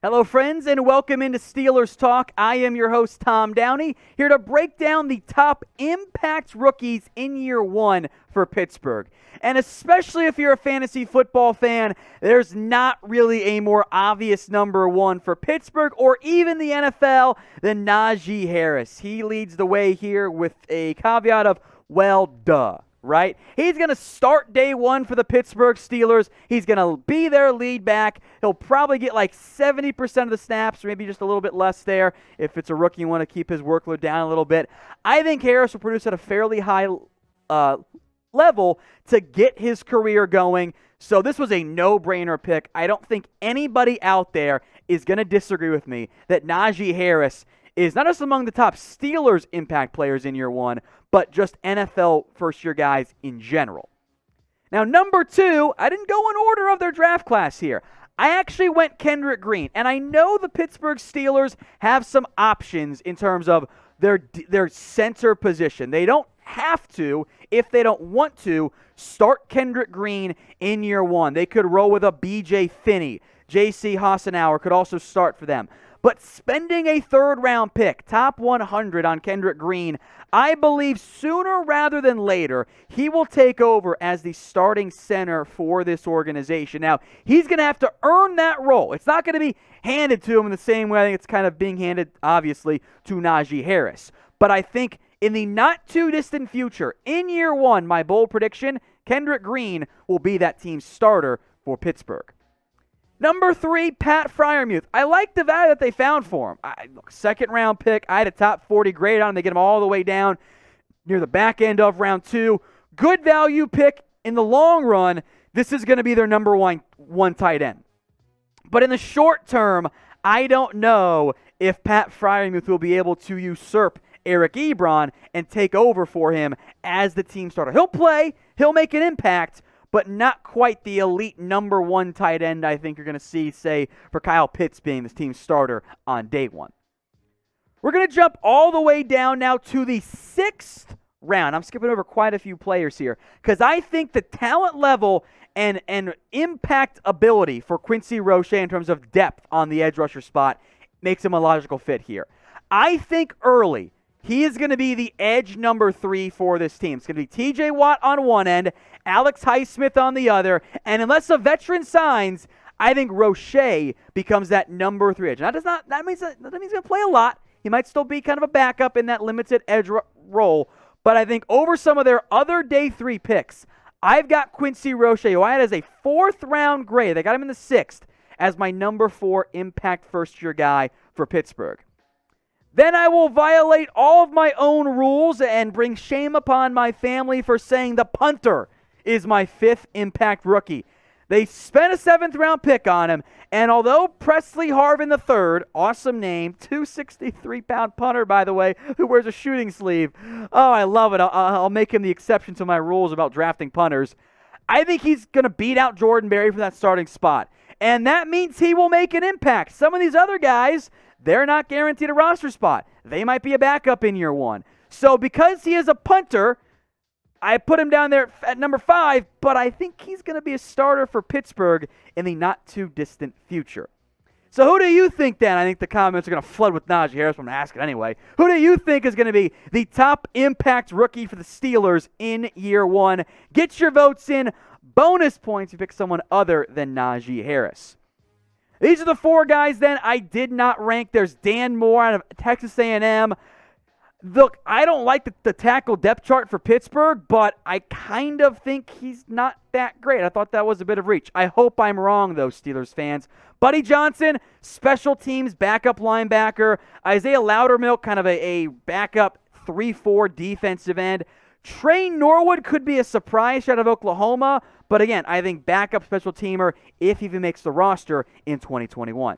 Hello, friends, and welcome into Steelers Talk. I am your host, Tom Downey, here to break down the top impact rookies in year one for Pittsburgh. And especially if you're a fantasy football fan, there's not really a more obvious number one for Pittsburgh or even the NFL than Najee Harris. He leads the way here with a caveat of, well, duh. Right? He's going to start day one for the Pittsburgh Steelers. He's going to be their lead back. He'll probably get like 70% of the snaps, or maybe just a little bit less there. If it's a rookie, you want to keep his workload down a little bit. I think Harris will produce at a fairly high level to get his career going. So this was a no-brainer pick. I don't think anybody out there is going to disagree with me that Najee Harris is not just among the top Steelers impact players in year one, but just NFL first-year guys in general. Now, number two, I didn't go in order of their draft class here. I actually went Kendrick Green, and I know the Pittsburgh Steelers have some options in terms of their center position. They don't have to, if they don't want to, start Kendrick Green in year one. They could roll with a B.J. Finney. J.C. Hassenauer could also start for them. But spending a third-round pick, top 100 on Kendrick Green, I believe sooner rather than later, he will take over as the starting center for this organization. Now, he's going to have to earn that role. It's not going to be handed to him in the same way I think it's kind of being handed, obviously, to Najee Harris. But I think in the not-too-distant future, in year one, my bold prediction, Kendrick Green will be that team's starter for Pittsburgh. Number three, Pat Freiermuth. I like the value that they found for him. Second-round pick. I had a top 40 grade on him. They get him all the way down near the back end of round two. Good value pick in the long run. This is going to be their number one tight end. But in the short term, I don't know if Pat Freiermuth will be able to usurp Eric Ebron and take over for him as the team starter. He'll play. He'll make an impact, but not quite the elite number one tight end I think you're going to see, say, for Kyle Pitts being this team's starter on day one. We're going to jump all the way down now to the sixth round. I'm skipping over quite a few players here because I think the talent level and impact ability for Quincy Roche in terms of depth on the edge rusher spot makes him a logical fit here. I think early he is going to be the edge number 3 for this team. It's going to be T.J. Watt on one end, Alex Highsmith on the other, and unless a veteran signs, I think Roche becomes that number 3 edge. Now, that means he's going to play a lot. He might still be kind of a backup in that limited edge role, but I think over some of their other day 3 picks, I've got Quincy Roche, who I had as a 4th-round grade. They got him in the 6th as my number 4 impact first-year guy for Pittsburgh. Then I will violate all of my own rules and bring shame upon my family for saying the punter is my 5th impact rookie. They spent a 7th-round pick on him, and although PRESSLEY HARVIN III, awesome name, 263-pound punter, by the way, who wears a shooting sleeve. Oh, I love it. I'll make him the exception to my rules about drafting punters. I think he's going to beat out Jordan Berry for that starting spot, and that means he will make an impact. Some of these other guys, they're not guaranteed a roster spot. They might be a backup in year one. So because he is a punter, I put him down there at number 5, but I think he's going to be a starter for Pittsburgh in the not-too-distant future. So who do you think then? I think the comments are going to flood with Najee Harris, but I'm going to ask it anyway. Who do you think is going to be the top impact rookie for the Steelers in year one? Get your votes in. Bonus points if you pick someone other than Najee Harris. These are the 4 guys then I did not rank. There's Dan Moore out of Texas A&M. Look, I don't like the tackle depth chart for Pittsburgh, but I kind of think he's not that great. I thought that was a bit of reach. I hope I'm wrong, though, Steelers fans. Buddy Johnson, special teams backup linebacker. Isaiah Loudermilk, kind of a backup 3-4 defensive end. Trey Norwood could be a surprise out of Oklahoma, but again, I think backup special teamer if he even makes the roster in 2021.